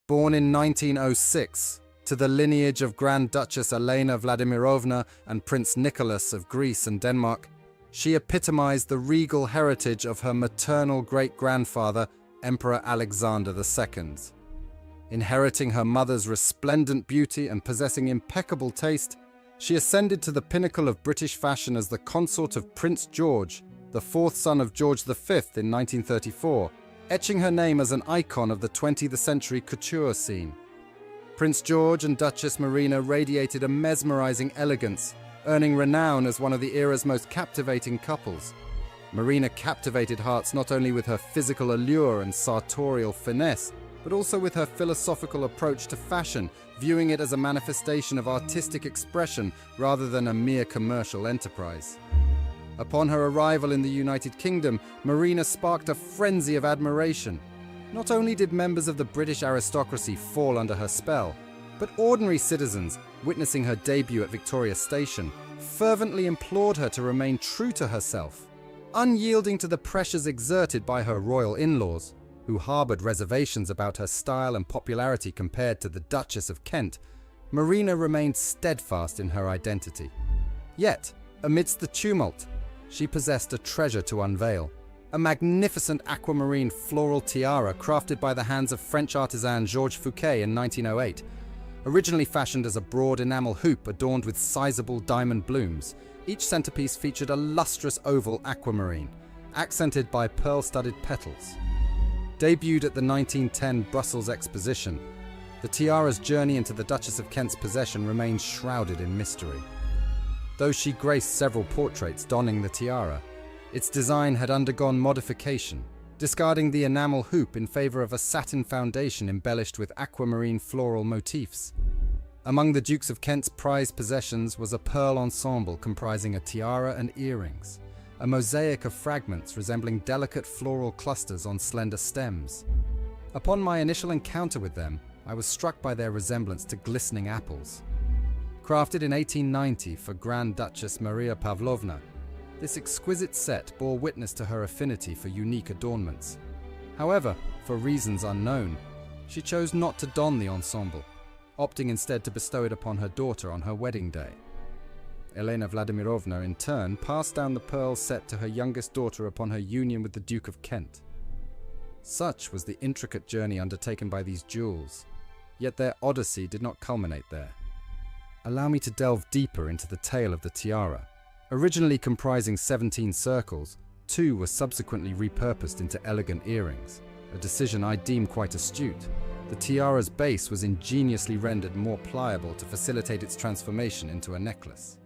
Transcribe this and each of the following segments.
Born in 1906 to the lineage of Grand Duchess Elena Vladimirovna and Prince Nicholas of Greece and Denmark, she epitomized the regal heritage of her maternal great-grandfather, Emperor Alexander II. Inheriting her mother's resplendent beauty and possessing impeccable taste, she ascended to the pinnacle of British fashion as the consort of Prince George, the fourth son of George V in 1934, etching her name as an icon of the 20th century couture scene. Prince George and Duchess Marina radiated a mesmerizing elegance, earning renown as one of the era's most captivating couples. Marina captivated hearts not only with her physical allure and sartorial finesse, but also with her philosophical approach to fashion, viewing it as a manifestation of artistic expression rather than a mere commercial enterprise. Upon her arrival in the United Kingdom, Marina sparked a frenzy of admiration. Not only did members of the British aristocracy fall under her spell, but ordinary citizens, witnessing her debut at Victoria Station, fervently implored her to remain true to herself. Unyielding to the pressures exerted by her royal in-laws, who harboured reservations about her style and popularity compared to the Duchess of Kent, Marina remained steadfast in her identity. Yet, amidst the tumult, she possessed a treasure to unveil. A magnificent aquamarine floral tiara crafted by the hands of French artisan Georges Fouquet in 1908. Originally fashioned as a broad enamel hoop adorned with sizable diamond blooms, each centerpiece featured a lustrous oval aquamarine, accented by pearl-studded petals. Debuted at the 1910 Brussels Exposition, the tiara's journey into the Duchess of Kent's possession remains shrouded in mystery. Though she graced several portraits donning the tiara, its design had undergone modification, discarding the enamel hoop in favor of a satin foundation embellished with aquamarine floral motifs. Among the Dukes of Kent's prized possessions was a pearl ensemble comprising a tiara and earrings, a mosaic of fragments resembling delicate floral clusters on slender stems. Upon my initial encounter with them, I was struck by their resemblance to glistening apples. Crafted in 1890 for Grand Duchess Maria Pavlovna, this exquisite set bore witness to her affinity for unique adornments. However, for reasons unknown, she chose not to don the ensemble, opting instead to bestow it upon her daughter on her wedding day. Elena Vladimirovna, in turn, passed down the pearl set to her youngest daughter upon her union with the Duke of Kent. Such was the intricate journey undertaken by these jewels, yet their odyssey did not culminate there. Allow me to delve deeper into the tale of the tiara. Originally comprising 17 circles, 2 were subsequently repurposed into elegant earrings, a decision I deem quite astute. The tiara's base was ingeniously rendered more pliable to facilitate its transformation into a necklace.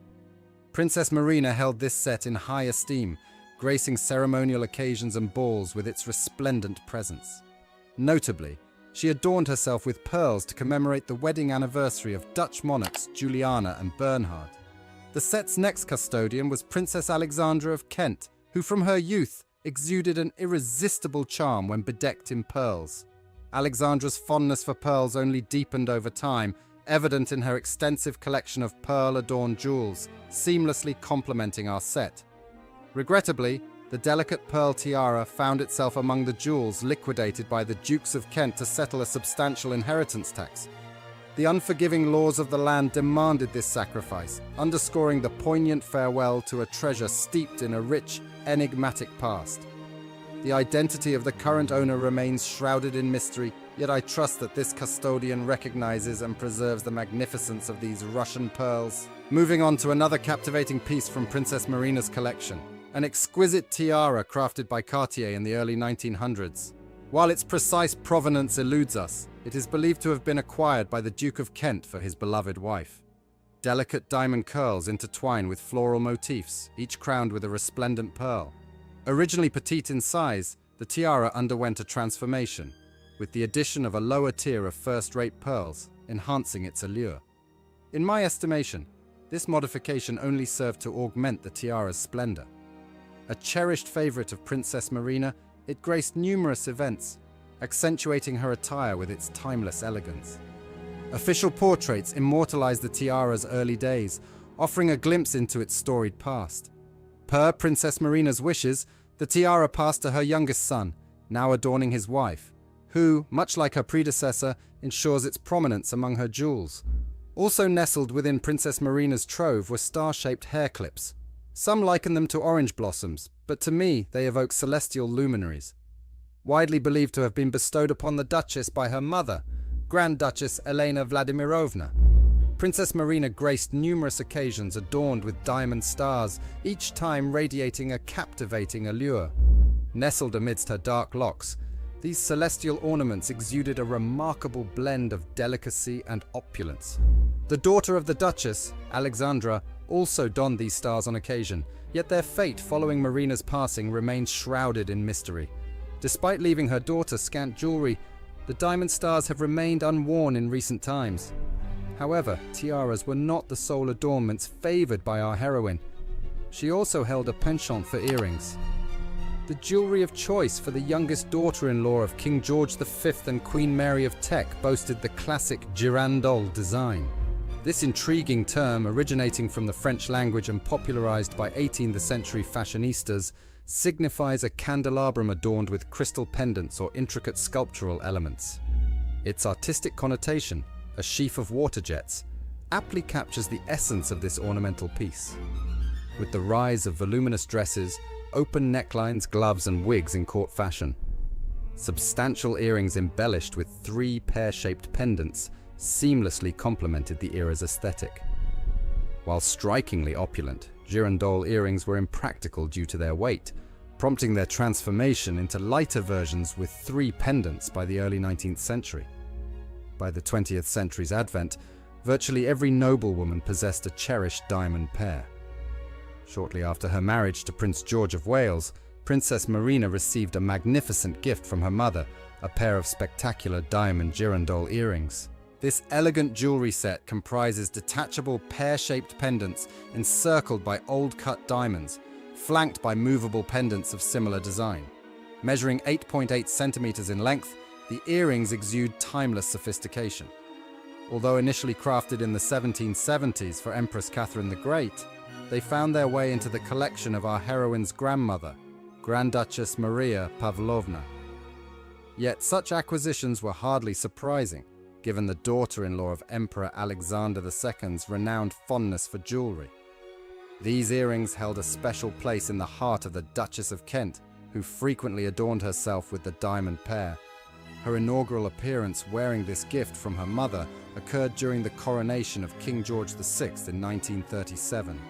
Princess Marina held this set in high esteem, gracing ceremonial occasions and balls with its resplendent presence. Notably, she adorned herself with pearls to commemorate the wedding anniversary of Dutch monarchs Juliana and Bernhard. The set's next custodian was Princess Alexandra of Kent, who from her youth exuded an irresistible charm when bedecked in pearls. Alexandra's fondness for pearls only deepened over time, evident in her extensive collection of pearl-adorned jewels, seamlessly complementing our set. Regrettably, the delicate pearl tiara found itself among the jewels liquidated by the Dukes of Kent to settle a substantial inheritance tax. The unforgiving laws of the land demanded this sacrifice, underscoring the poignant farewell to a treasure steeped in a rich, enigmatic past. The identity of the current owner remains shrouded in mystery, yet I trust that this custodian recognizes and preserves the magnificence of these Russian pearls. Moving on to another captivating piece from Princess Marina's collection, an exquisite tiara crafted by Cartier in the early 1900s. While its precise provenance eludes us, it is believed to have been acquired by the Duke of Kent for his beloved wife. Delicate diamond curls intertwine with floral motifs, each crowned with a resplendent pearl. Originally petite in size, the tiara underwent a transformation, with the addition of a lower tier of first-rate pearls, enhancing its allure. In my estimation, this modification only served to augment the tiara's splendor. A cherished favorite of Princess Marina, it graced numerous events, accentuating her attire with its timeless elegance. Official portraits immortalized the tiara's early days, offering a glimpse into its storied past. Per Princess Marina's wishes, the tiara passed to her youngest son, now adorning his wife, who, much like her predecessor, ensures its prominence among her jewels. Also nestled within Princess Marina's trove were star-shaped hair clips. Some liken them to orange blossoms, but to me they evoke celestial luminaries. Widely believed to have been bestowed upon the Duchess by her mother, Grand Duchess Elena Vladimirovna. Princess Marina graced numerous occasions adorned with diamond stars, each time radiating a captivating allure. Nestled amidst her dark locks, these celestial ornaments exuded a remarkable blend of delicacy and opulence. The daughter of the Duchess, Alexandra, also donned these stars on occasion, yet their fate following Marina's passing remains shrouded in mystery. Despite leaving her daughter scant jewelry, the diamond stars have remained unworn in recent times. However, tiaras were not the sole adornments favoured by our heroine. She also held a penchant for earrings. The jewellery of choice for the youngest daughter-in-law of King George V and Queen Mary of Teck boasted the classic Girodol design. This intriguing term, originating from the French language and popularised by 18th century fashionistas, signifies a candelabrum adorned with crystal pendants or intricate sculptural elements. Its artistic connotation, a sheaf of water jets, aptly captures the essence of this ornamental piece. With the rise of voluminous dresses, open necklines, gloves and wigs in court fashion, substantial earrings embellished with 3 pear-shaped pendants seamlessly complemented the era's aesthetic. While strikingly opulent, Girodol earrings were impractical due to their weight, prompting their transformation into lighter versions with 3 pendants by the early 19th century. By the 20th century's advent, virtually every noblewoman possessed a cherished diamond pair. Shortly after her marriage to Prince George of Wales, Princess Marina received a magnificent gift from her mother, a pair of spectacular diamond Girodol earrings. This elegant jewelry set comprises detachable pear-shaped pendants encircled by old-cut diamonds, flanked by movable pendants of similar design. Measuring 8.8 centimeters in length, the earrings exude timeless sophistication. Although initially crafted in the 1770s for Empress Catherine the Great, they found their way into the collection of our heroine's grandmother, Grand Duchess Maria Pavlovna. Yet such acquisitions were hardly surprising, given the daughter-in-law of Emperor Alexander II's renowned fondness for jewellery. These earrings held a special place in the heart of the Duchess of Kent, who frequently adorned herself with the diamond pair. Her inaugural appearance wearing this gift from her mother occurred during the coronation of King George VI in 1937.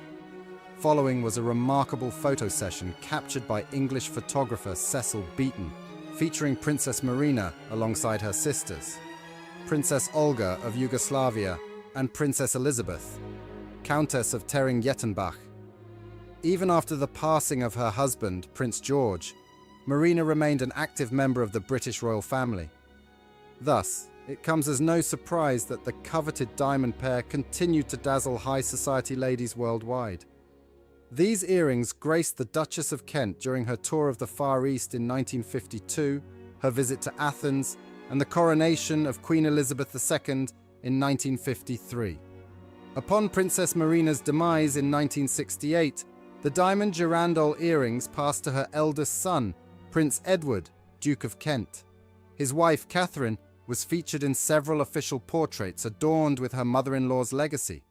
Following was a remarkable photo session captured by English photographer Cecil Beaton, featuring Princess Marina alongside her sisters, Princess Olga of Yugoslavia and Princess Elizabeth, Countess of Tering-Jettenbach. Even after the passing of her husband, Prince George, Marina remained an active member of the British royal family. Thus, it comes as no surprise that the coveted diamond pair continued to dazzle high society ladies worldwide. These earrings graced the Duchess of Kent during her tour of the Far East in 1952, her visit to Athens, and the coronation of Queen Elizabeth II in 1953. Upon Princess Marina's demise in 1968, the diamond Girodol earrings passed to her eldest son, Prince Edward, Duke of Kent. His wife, Catherine, was featured in several official portraits adorned with her mother-in-law's legacy.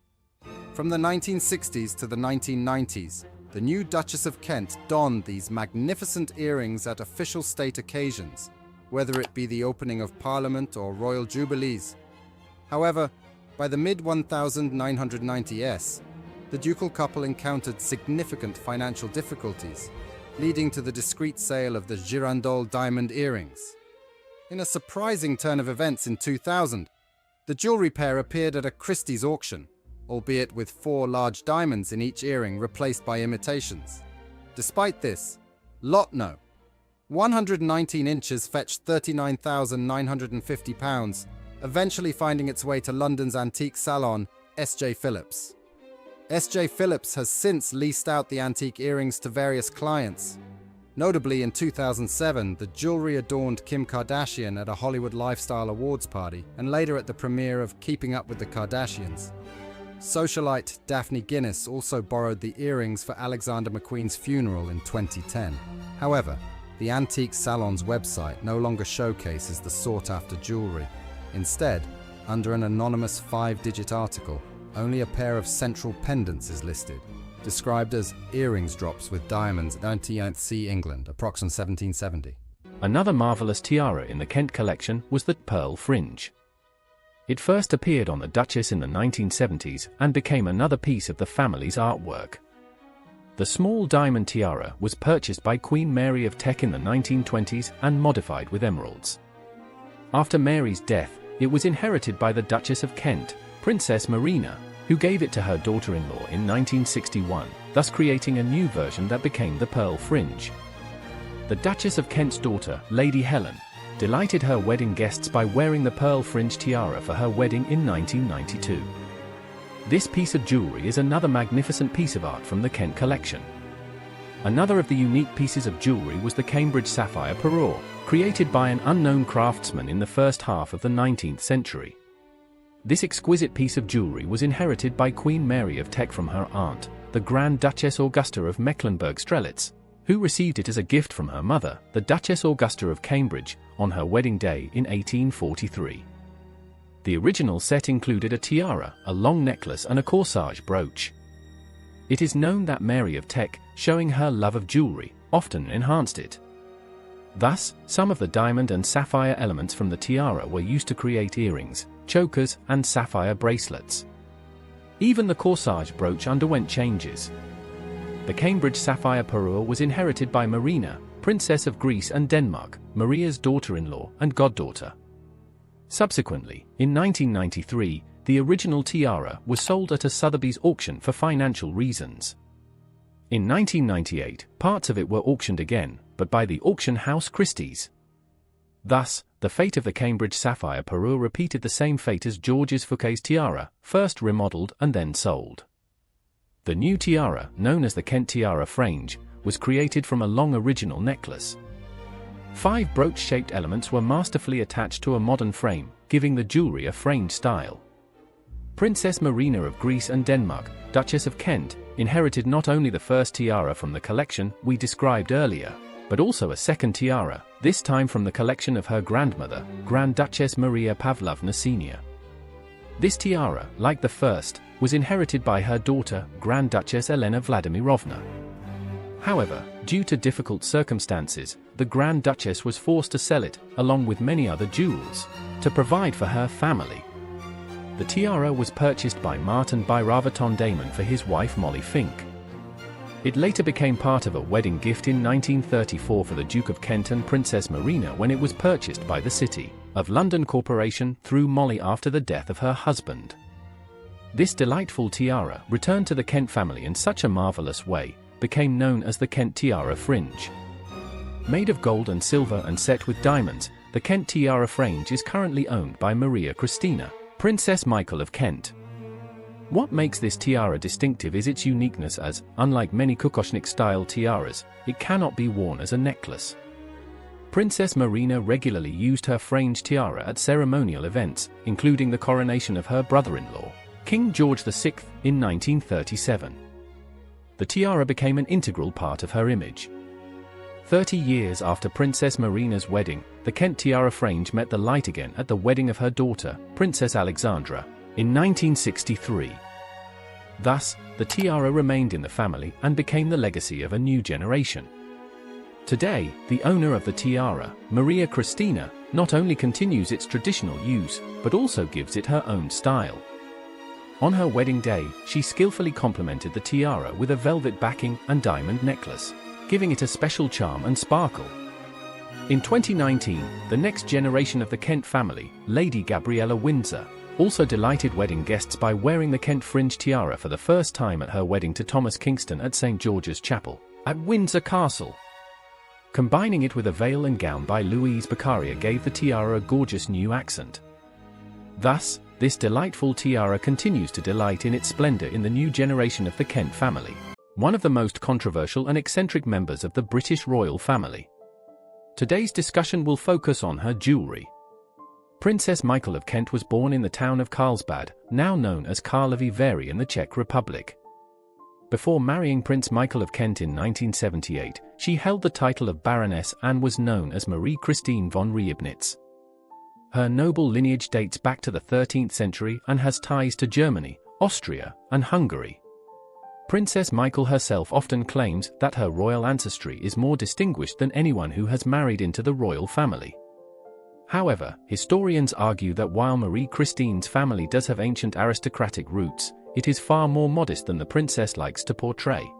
From the 1960s to the 1990s, the new Duchess of Kent donned these magnificent earrings at official state occasions, whether it be the opening of Parliament or royal jubilees. However, by the mid-1990s, the ducal couple encountered significant financial difficulties, leading to the discreet sale of the Girodol diamond earrings. In a surprising turn of events in 2000, the jewellery pair appeared at a Christie's auction, albeit with 4 large diamonds in each earring replaced by imitations. Despite this, lot no. 119 inches fetched £39,950, eventually finding its way to London's antique salon, S.J. Phillips. S.J. Phillips has since leased out the antique earrings to various clients. Notably, in 2007, the jewelry adorned Kim Kardashian at a Hollywood Lifestyle Awards party, and later at the premiere of Keeping Up with the Kardashians. Socialite Daphne Guinness also borrowed the earrings for Alexander McQueen's funeral in 2010. However, the antique salon's website no longer showcases the sought-after jewelry. Instead, under an anonymous 5-digit article, only a pair of central pendants is listed, described as earrings drops with diamonds, 19th C, England, approximately 1770. Another marvelous tiara in the Kent collection was the pearl fringe. It first appeared on the Duchess in the 1970s and became another piece of the family's artwork. The small diamond tiara was purchased by Queen Mary of Teck in the 1920s and modified with emeralds. After Mary's death, it was inherited by the Duchess of Kent, Princess Marina, who gave it to her daughter-in-law in 1961, thus creating a new version that became the pearl fringe. The Duchess of Kent's daughter, Lady Helen, delighted her wedding guests by wearing the pearl fringe tiara for her wedding in 1992. This piece of jewelry is another magnificent piece of art from the Kent collection. Another of the unique pieces of jewelry was the Cambridge Sapphire Parure, created by an unknown craftsman in the first half of the 19th century. This exquisite piece of jewelry was inherited by Queen Mary of Teck from her aunt, the Grand Duchess Augusta of Mecklenburg-Strelitz, who received it as a gift from her mother, the Duchess Augusta of Cambridge, on her wedding day in 1843. The original set included a tiara, a long necklace and a corsage brooch. It is known that Mary of Teck, showing her love of jewelry, often enhanced it. Thus, some of the diamond and sapphire elements from the tiara were used to create earrings, chokers, and sapphire bracelets. Even the corsage brooch underwent changes. The Cambridge Sapphire Parure was inherited by Marina, Princess of Greece and Denmark, Maria's daughter-in-law and goddaughter. Subsequently, in 1993, the original tiara was sold at a Sotheby's auction for financial reasons. In 1998, parts of it were auctioned again, but by the auction house Christie's. Thus, the fate of the Cambridge Sapphire Parure repeated the same fate as Georges Fouquet's tiara, first remodeled and then sold. The new tiara, known as the Kent Tiara Fringe, was created from a long original necklace. 5 brooch-shaped elements were masterfully attached to a modern frame, giving the jewelry a fringe style. Princess Marina of Greece and Denmark, Duchess of Kent, inherited not only the first tiara from the collection we described earlier, but also a second tiara, this time from the collection of her grandmother, Grand Duchess Maria Pavlovna Sr. This tiara, like the first, was inherited by her daughter, Grand Duchess Elena Vladimirovna. However, due to difficult circumstances, the Grand Duchess was forced to sell it, along with many other jewels, to provide for her family. The tiara was purchased by Martin Byraverton Damon for his wife Molly Fink. It later became part of a wedding gift in 1934 for the Duke of Kent and Princess Marina when it was purchased by the City of London Corporation through Molly after the death of her husband. This delightful tiara, returned to the Kent family in such a marvelous way, became known as the Kent Tiara Fringe. Made of gold and silver and set with diamonds, the Kent Tiara Fringe is currently owned by Maria Christina, Princess Michael of Kent. What makes this tiara distinctive is its uniqueness as, unlike many Kokoshnik-style tiaras, it cannot be worn as a necklace. Princess Marina regularly used her fringe tiara at ceremonial events, including the coronation of her brother-in-law, King George VI, in 1937. The tiara became an integral part of her image. 30 years after Princess Marina's wedding, the Kent Tiara Fringe met the light again at the wedding of her daughter, Princess Alexandra, in 1963. Thus, the tiara remained in the family and became the legacy of a new generation. Today, the owner of the tiara, Maria Christina, not only continues its traditional use, but also gives it her own style. On her wedding day, she skillfully complemented the tiara with a velvet backing and diamond necklace, giving it a special charm and sparkle. In 2019, the next generation of the Kent family, Lady Gabriella Windsor, also delighted wedding guests by wearing the Kent Fringe tiara for the first time at her wedding to Thomas Kingston at St. George's Chapel, at Windsor Castle. Combining it with a veil and gown by Louise Beccaria gave the tiara a gorgeous new accent. Thus, this delightful tiara continues to delight in its splendor in the new generation of the Kent family, one of the most controversial and eccentric members of the British royal family. Today's discussion will focus on her jewelry. Princess Michael of Kent was born in the town of Carlsbad, now known as Karlovy Vary in the Czech Republic. Before marrying Prince Michael of Kent in 1978, she held the title of Baroness and was known as Marie Christine von Reibnitz. Her noble lineage dates back to the 13th century and has ties to Germany, Austria, and Hungary. Princess Michael herself often claims that her royal ancestry is more distinguished than anyone who has married into the royal family. However, historians argue that while Marie Christine's family does have ancient aristocratic roots, it is far more modest than the princess likes to portray.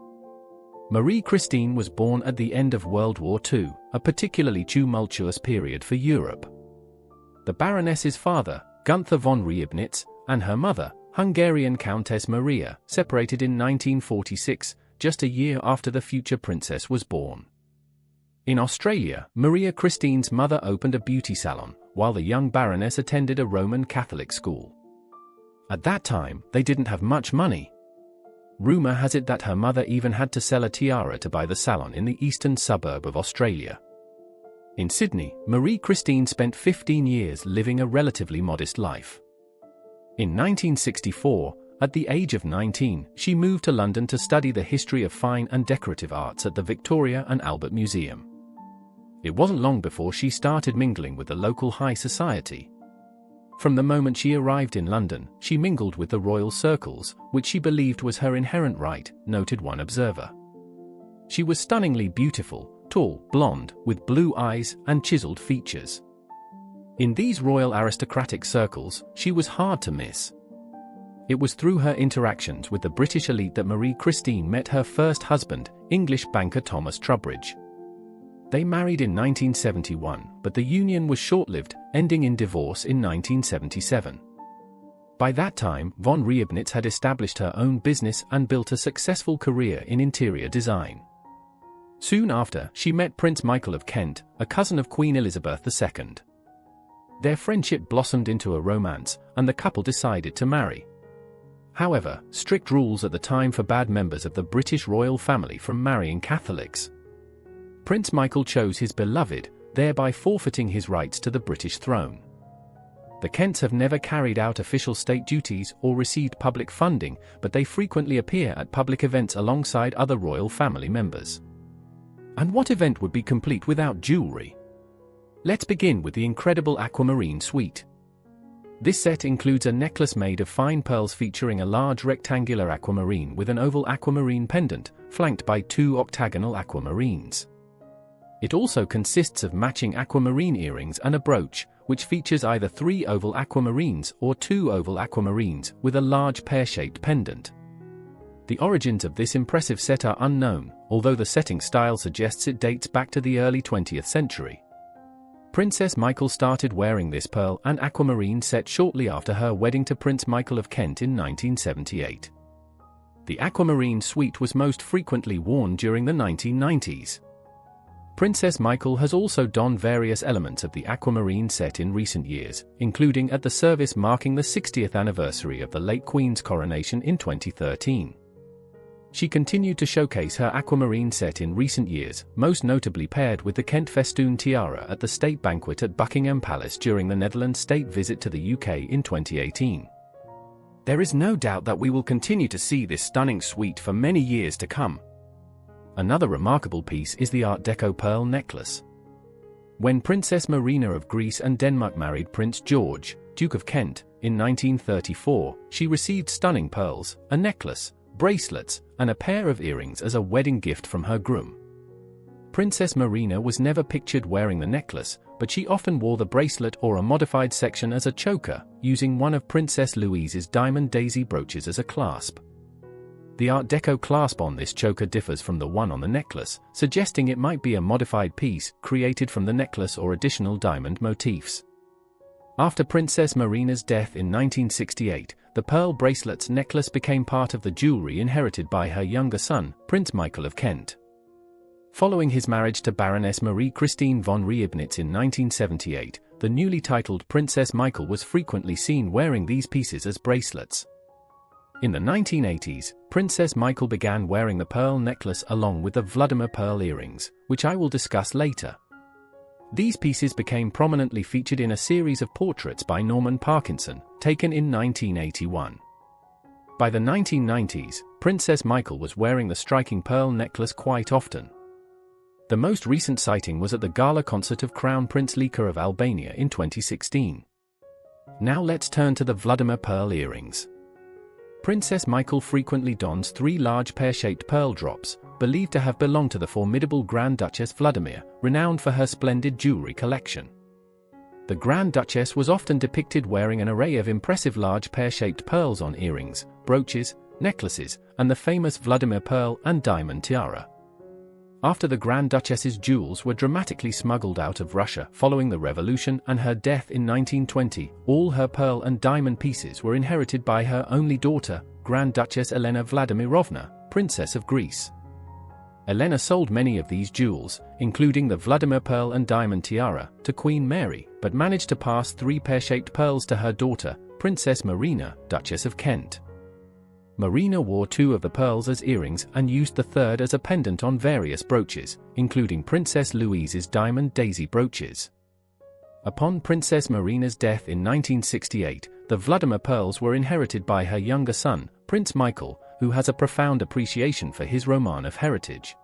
Marie Christine was born at the end of World War II, a particularly tumultuous period for Europe. The Baroness's father, Gunther von Reibnitz, and her mother, Hungarian Countess Maria, separated in 1946, just a year after the future princess was born. In Australia, Maria Christine's mother opened a beauty salon, while the young Baroness attended a Roman Catholic school. At that time, they didn't have much money. Rumor has it that her mother even had to sell a tiara to buy the salon in the eastern suburb of Australia. In Sydney, Marie Christine spent 15 years living a relatively modest life. In 1964, at the age of 19, she moved to London to study the history of fine and decorative arts at the Victoria and Albert Museum. It wasn't long before she started mingling with the local high society. From the moment she arrived in London, she mingled with the royal circles, which she believed was her inherent right, noted one observer. She was stunningly beautiful, tall, blonde, with blue eyes and chiseled features. In these royal aristocratic circles, she was hard to miss. It was through her interactions with the British elite that Marie Christine met her first husband, English banker Thomas Trubridge. They married in 1971, but the union was short-lived, ending in divorce in 1977. By that time, von Reibnitz had established her own business and built a successful career in interior design. Soon after, she met Prince Michael of Kent, a cousin of Queen Elizabeth II. Their friendship blossomed into a romance, and the couple decided to marry. However, strict rules at the time forbade members of the British royal family from marrying Catholics. Prince Michael chose his beloved, thereby forfeiting his rights to the British throne. The Kents have never carried out official state duties or received public funding, but they frequently appear at public events alongside other royal family members. And what event would be complete without jewelry? Let's begin with the incredible Aquamarine suite. This set includes a necklace made of fine pearls featuring a large rectangular aquamarine with an oval aquamarine pendant, flanked by 2 octagonal aquamarines. It also consists of matching aquamarine earrings and a brooch, which features either 3 oval aquamarines or 2 oval aquamarines with a large pear-shaped pendant. The origins of this impressive set are unknown, although the setting style suggests it dates back to the early 20th century. Princess Michael started wearing this pearl and aquamarine set shortly after her wedding to Prince Michael of Kent in 1978. The aquamarine suite was most frequently worn during the 1990s. Princess Michael has also donned various elements of the aquamarine set in recent years, including at the service marking the 60th anniversary of the late Queen's coronation in 2013. She continued to showcase her aquamarine set in recent years, most notably paired with the Kent festoon tiara at the state banquet at Buckingham Palace during the Netherlands state visit to the UK in 2018. There is no doubt that we will continue to see this stunning suite for many years to come. Another remarkable piece is the Art Deco pearl necklace. When Princess Marina of Greece and Denmark married Prince George, Duke of Kent, in 1934, she received stunning pearls, a necklace, bracelets, and a pair of earrings as a wedding gift from her groom. Princess Marina was never pictured wearing the necklace, but she often wore the bracelet or a modified section as a choker, using one of Princess Louise's diamond daisy brooches as a clasp. The Art Deco clasp on this choker differs from the one on the necklace, suggesting it might be a modified piece created from the necklace or additional diamond motifs. After Princess Marina's death in 1968, the pearl bracelet's necklace became part of the jewelry inherited by her younger son, Prince Michael of Kent. Following his marriage to Baroness Marie Christine von Reibnitz in 1978, the newly titled Princess Michael was frequently seen wearing these pieces as bracelets. In the 1980s, Princess Michael began wearing the pearl necklace along with the Vladimir pearl earrings, which I will discuss later. These pieces became prominently featured in a series of portraits by Norman Parkinson, taken in 1981. By the 1990s, Princess Michael was wearing the striking pearl necklace quite often. The most recent sighting was at the gala concert of Crown Prince Lika of Albania in 2016. Now let's turn to the Vladimir pearl earrings. Princess Michael frequently dons 3 large pear-shaped pearl drops, believed to have belonged to the formidable Grand Duchess Vladimir, renowned for her splendid jewelry collection. The Grand Duchess was often depicted wearing an array of impressive large pear-shaped pearls on earrings, brooches, necklaces, and the famous Vladimir pearl and diamond tiara. After the Grand Duchess's jewels were dramatically smuggled out of Russia following the revolution and her death in 1920, all her pearl and diamond pieces were inherited by her only daughter, Grand Duchess Elena Vladimirovna, Princess of Greece. Elena sold many of these jewels, including the Vladimir pearl and diamond tiara, to Queen Mary, but managed to pass 3 pear-shaped pearls to her daughter, Princess Marina, Duchess of Kent. Marina wore 2 of the pearls as earrings and used the third as a pendant on various brooches, including Princess Louise's diamond daisy brooches. Upon Princess Marina's death in 1968, the Vladimir pearls were inherited by her younger son, Prince Michael, who has a profound appreciation for his Romanov heritage.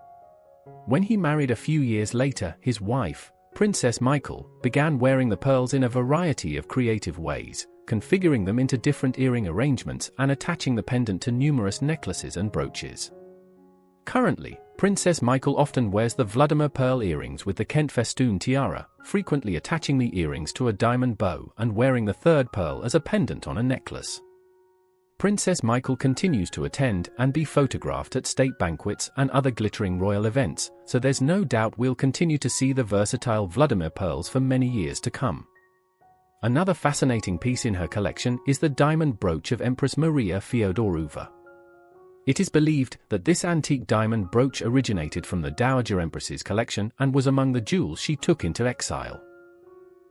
When he married a few years later, his wife, Princess Michael, began wearing the pearls in a variety of creative ways, configuring them into different earring arrangements and attaching the pendant to numerous necklaces and brooches. Currently, Princess Michael often wears the Vladimir pearl earrings with the Kent festoon tiara, frequently attaching the earrings to a diamond bow and wearing the third pearl as a pendant on a necklace. Princess Michael continues to attend and be photographed at state banquets and other glittering royal events, so there's no doubt we'll continue to see the versatile Vladimir pearls for many years to come. Another fascinating piece in her collection is the diamond brooch of Empress Maria Feodorova. It is believed that this antique diamond brooch originated from the Dowager Empress's collection and was among the jewels she took into exile.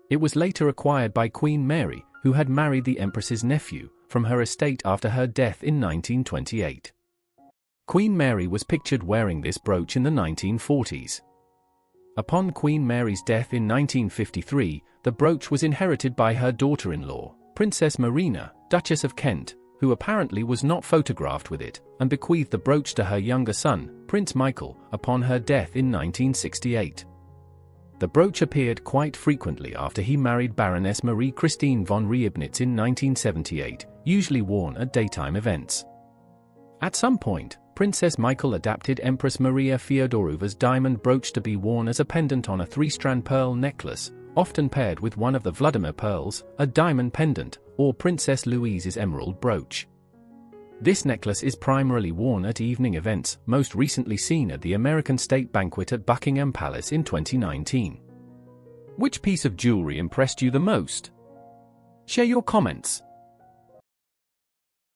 It was later acquired by Queen Mary, who had married the Empress's nephew, from her estate after her death in 1928. Queen Mary was pictured wearing this brooch in the 1940s. Upon Queen Mary's death in 1953, the brooch was inherited by her daughter-in-law, Princess Marina, Duchess of Kent, who apparently was not photographed with it, and bequeathed the brooch to her younger son, Prince Michael, upon her death in 1968. The brooch appeared quite frequently after he married Baroness Marie Christine von Reibnitz in 1978, usually worn at daytime events. At some point, Princess Michael adapted Empress Maria Feodorova's diamond brooch to be worn as a pendant on a 3-strand pearl necklace, often paired with one of the Vladimir pearls, a diamond pendant, or Princess Louise's emerald brooch. This necklace is primarily worn at evening events, most recently seen at the American State Banquet at Buckingham Palace in 2019. Which piece of jewelry impressed you the most? Share your comments.